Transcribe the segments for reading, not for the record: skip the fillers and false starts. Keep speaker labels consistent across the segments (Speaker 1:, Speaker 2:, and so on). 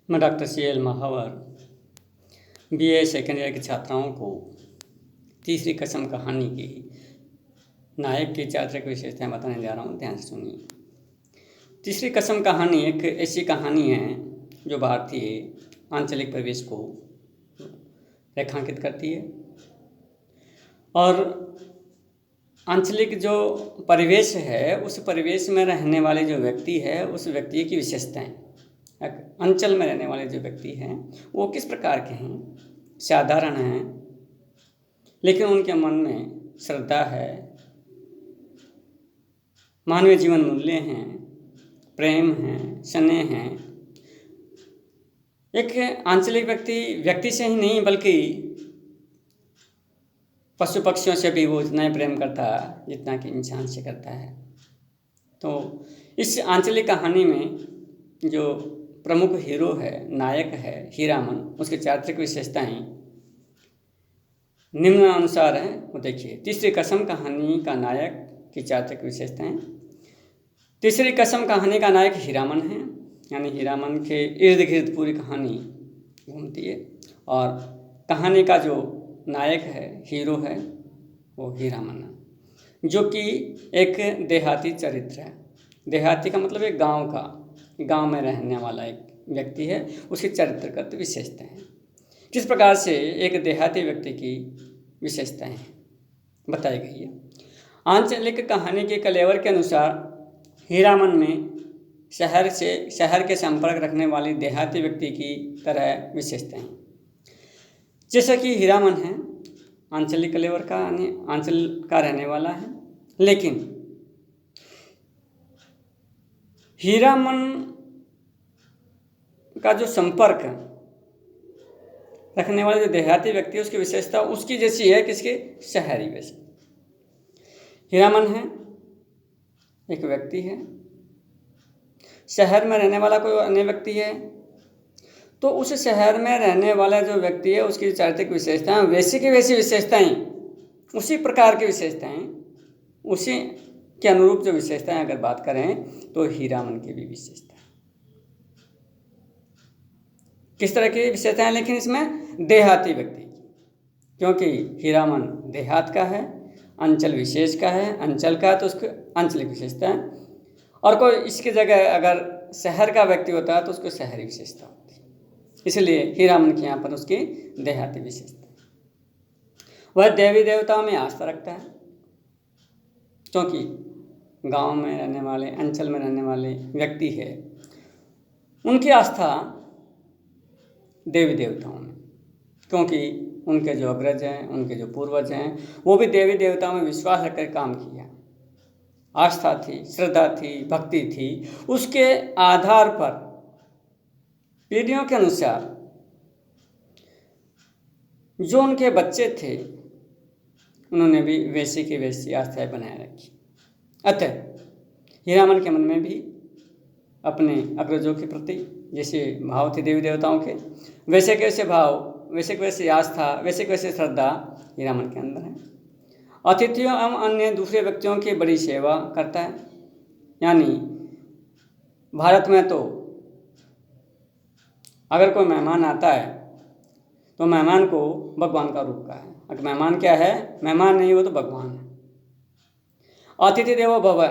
Speaker 1: मैं doctor CL महावर BA second year की छात्राओं को तीसरी कसम कहानी की नायक की चारित्रिक विशेषताएं बताने जा रहा हूँ। ध्यान से सुनिए। तीसरी कसम कहानी एक ऐसी कहानी है जो भारतीय आंचलिक परिवेश को रेखांकित करती है और आंचलिक जो परिवेश है उस परिवेश में रहने वाले जो व्यक्ति है उस व्यक्ति की विशेषताएं, अंचल में रहने वाले जो व्यक्ति हैं वो किस प्रकार के हैं। साधारण हैं लेकिन उनके मन में श्रद्धा है, मानवीय जीवन मूल्य हैं, प्रेम हैं, स्नेह हैं। एक आंचलिक व्यक्ति से ही नहीं बल्कि पशु पक्षियों से भी वो उतना ही प्रेम करता है जितना कि इंसान से करता है। तो इस आंचलिक कहानी में जो प्रमुख हीरो है, नायक है हीरामन, उसकी चारित्रिक विशेषताएं निम्नानुसार हैं। वो देखिए, तीसरी कसम कहानी का नायक की चारित्रिक विशेषताएं। तीसरी कसम कहानी का नायक हीरामन है, यानी हीरामन के इर्द गिर्द पूरी कहानी घूमती है और कहानी का जो नायक है, हीरो है, वो हीरामन है, जो कि एक देहाती चरित्र है। देहाती का मतलब एक गांव में रहने वाला एक व्यक्ति है, उसकी चरित्रगत विशेषताएं हैं। किस प्रकार से एक देहाती व्यक्ति की विशेषताएं बताई गई है। आंचलिक कहानी के कलेवर के अनुसार हीरामन में शहर के संपर्क रखने वाली देहाती व्यक्ति की तरह विशेषताएं हैं। जैसा कि हीरामन है आंचलिक कलेवर का, यानी आंचल का रहने वाला है, लेकिन हीरामन का जो संपर्क रखने वाले जो देहाती व्यक्ति है उसकी विशेषता उसकी जैसी है किसके, शहरी वैसे। हीरामन है एक व्यक्ति है, शहर में रहने वाला कोई अन्य व्यक्ति है, तो उस शहर में रहने वाला जो व्यक्ति है उसकी चारित्रिक विशेषताएं वैसी की वैसी विशेषताएं, उसी प्रकार की विशेषताएं, उसी के अनुरूप जो विशेषताएं अगर बात करें तो हीरामन की भी विशेषता किस तरह की विशेषताएं, लेकिन इसमें देहाती व्यक्ति, क्योंकि हीरामन देहात का है, अंचल विशेष का है, अंचल का है तो उसकी आंचलिक विशेषता है, और कोई इसकी जगह अगर शहर का व्यक्ति होता है तो उसको शहरी विशेषता होती है। इसलिए हीरामन के यहाँ पर उसकी देहाती विशेषता है। वह देवी देवताओं में आस्था रखता है, क्योंकि गांव में रहने वाले, अंचल में रहने वाले व्यक्ति है, उनकी आस्था देवी देवताओं में, क्योंकि उनके जो अग्रज हैं, उनके जो पूर्वज हैं, वो भी देवी देवताओं में विश्वास रखकर काम किया। आस्था थी, श्रद्धा थी, भक्ति थी, उसके आधार पर पीढ़ियों के अनुसार जो उनके बच्चे थे उन्होंने भी वैसी की वैसी आस्थाएं बनाए रखी। अतः हीरामन के मन में भी अपने अग्रजों के प्रति जैसे भाव थे देवी देवताओं के, वैसे के वैसे भाव, वैसे के वैसे आस्था, वैसे के वैसे श्रद्धा हीरामन के अंदर है। अतिथियों एवं अन्य दूसरे व्यक्तियों की बड़ी सेवा करता है, यानी भारत में तो अगर कोई मेहमान आता है तो मेहमान को भगवान का रूप का है। अगर मेहमान क्या है, मेहमान नहीं, वो तो भगवान है। अतिथि देवो भव,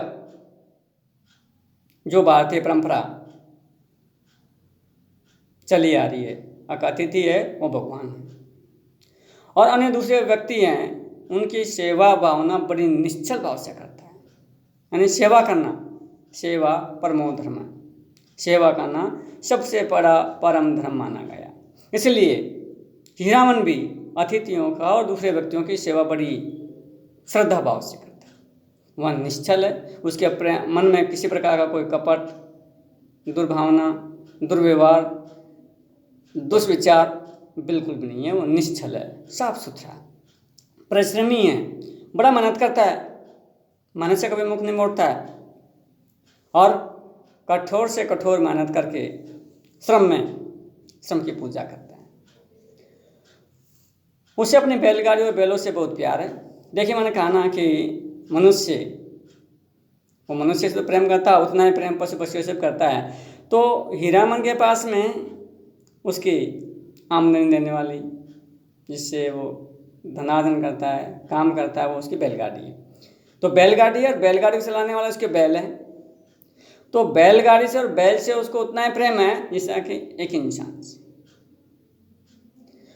Speaker 1: जो भारतीय परंपरा चली आ रही है, अगर अतिथि है वो भगवान है। और अन्य दूसरे व्यक्ति हैं, उनकी सेवा भावना बड़ी निश्चल भाव से करता है, यानी सेवा करना, सेवा परमो धर्म, सेवा करना सबसे बड़ा परम धर्म माना गया। इसलिए हीरामन भी अतिथियों का और दूसरे व्यक्तियों की सेवा बड़ी श्रद्धा भाव से करता है। वह निश्चल है, उसके मन में किसी प्रकार का कोई कपट, दुर्भावना, दुर्व्यवहार, दुष्विचार बिल्कुल भी नहीं है। वो निश्चल है, साफ सुथरा, परिश्रमी है, बड़ा मेहनत करता है, मेहनत से कभी मुख नहीं मोड़ता है और कठोर से कठोर मेहनत करके श्रम की पूजा करता है। उसे अपनी बैलगाड़ी और बैलों से बहुत प्यार है। देखिए, मैंने कहा ना कि मनुष्य से तो प्रेम करता है, उतना ही प्रेम पशु पक्षियों से करता है। तो हीरामन के पास में उसकी आमदनी देने वाली, जिससे वो धनार्जन करता है, काम करता है, वो उसकी बैलगाड़ी है। तो बैलगाड़ी और बैलगाड़ी को चलाने वाला उसके बैल है। तो बैलगाड़ी से और बैल से उसको उतना ही प्रेम है जितना कि एक इंसान से।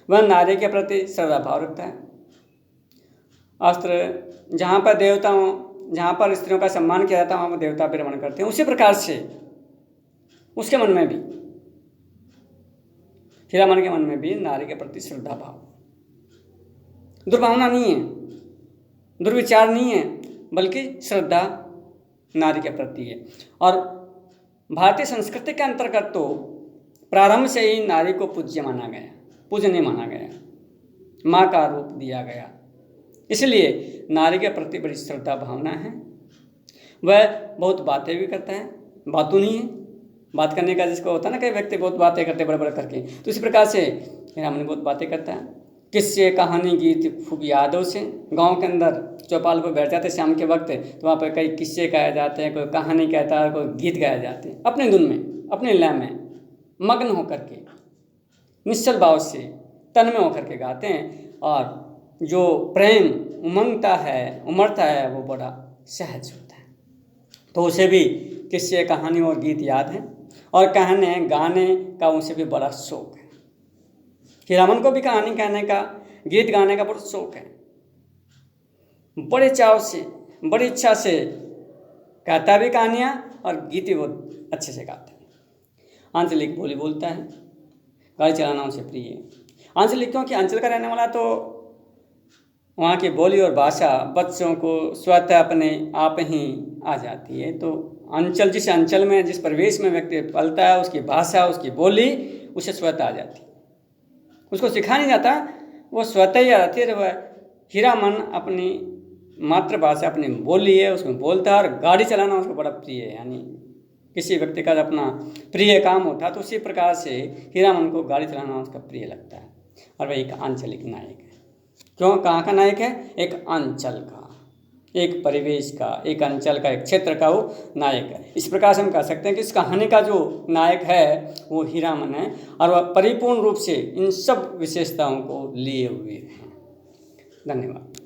Speaker 1: वह नारी के प्रति श्रद्धा भाव रखता है। अस्त्र जहाँ पर देवताओं, जहाँ पर स्त्रियों का सम्मान किया जाता है वहाँ पर देवता विरमण करते हैं। उसी प्रकार से उसके मन में भी, हीरामन के मन में भी नारी के प्रति श्रद्धा भाव, दुर्भावना नहीं है, दुर्विचार नहीं है, बल्कि श्रद्धा नारी के प्रति है। और भारतीय संस्कृति के अंतर्गत तो प्रारंभ से ही नारी को पूज्य माना गया, पूजनीय माना गया, माँ का रूप दिया गया। इसलिए नारी के प्रति बड़ी श्रद्धा भावना है। वह बहुत बातें भी करता है, बातूं नहीं है, बात करने का जिसको होता है ना, कई व्यक्ति बहुत बातें करते बड़े बड़े करके, तो इसी प्रकार से हीरामन बहुत बातें करता है। किस्से, कहानी, गीत खूब यादों से। गांव के अंदर चौपाल पर बैठ जाते शाम के वक्त, तो वहाँ पर कई किस्से गाए जाते हैं, कोई कहानी कहता है, कोई गीत गाए जाते हैं, अपने धुन में, अपने लय में मग्न होकर के, निश्चल भाव से, तन में होकर के गाते हैं। और जो प्रेम उमंगता है, उमड़ता है, वो बड़ा सहज होता है। तो उसे भी किस्से, कहानी और गीत याद हैं, और कहने गाने का उसे भी बड़ा शौक है। हीरामन को भी कहानी कहने का, गीत गाने का बहुत शौक है। बड़े चाव से, बड़ी इच्छा से कहता भी कहानियाँ और गीत भी बहुत अच्छे से गाता है। आंचलिक बोली बोलता है, गाड़ी चलाना उसे प्रिय है। आंचलिक क्योंकि अंचल का रहने वाला, तो वहाँ की बोली और भाषा बच्चों को स्वतः अपने आप ही आ जाती है। तो अंचल, जिस अंचल में, जिस परिवेश में व्यक्ति पलता है, उसकी भाषा, उसकी बोली उसे स्वतः आ जाती है, उसको सिखा नहीं जाता, वो स्वतः ही आ जाती है। वह हीरामन अपनी मातृभाषा, अपनी बोली है, उसमें बोलता है, और गाड़ी चलाना उसको बड़ा प्रिय है। यानी किसी व्यक्ति का अपना प्रिय काम होता है, तो उसी प्रकार से हीरामन को गाड़ी चलाना उसका प्रिय लगता है। और वह एक आंचलिक नायक है। क्यों, कहाँ का नायक है? एक अंचल का, एक परिवेश का, एक अंचल का, एक क्षेत्र का वो नायक है। इस प्रकार से हम कह सकते हैं कि इस कहानी का जो नायक है वो हीरामन है, और वह परिपूर्ण रूप से इन सब विशेषताओं को लिए हुए हैं। धन्यवाद।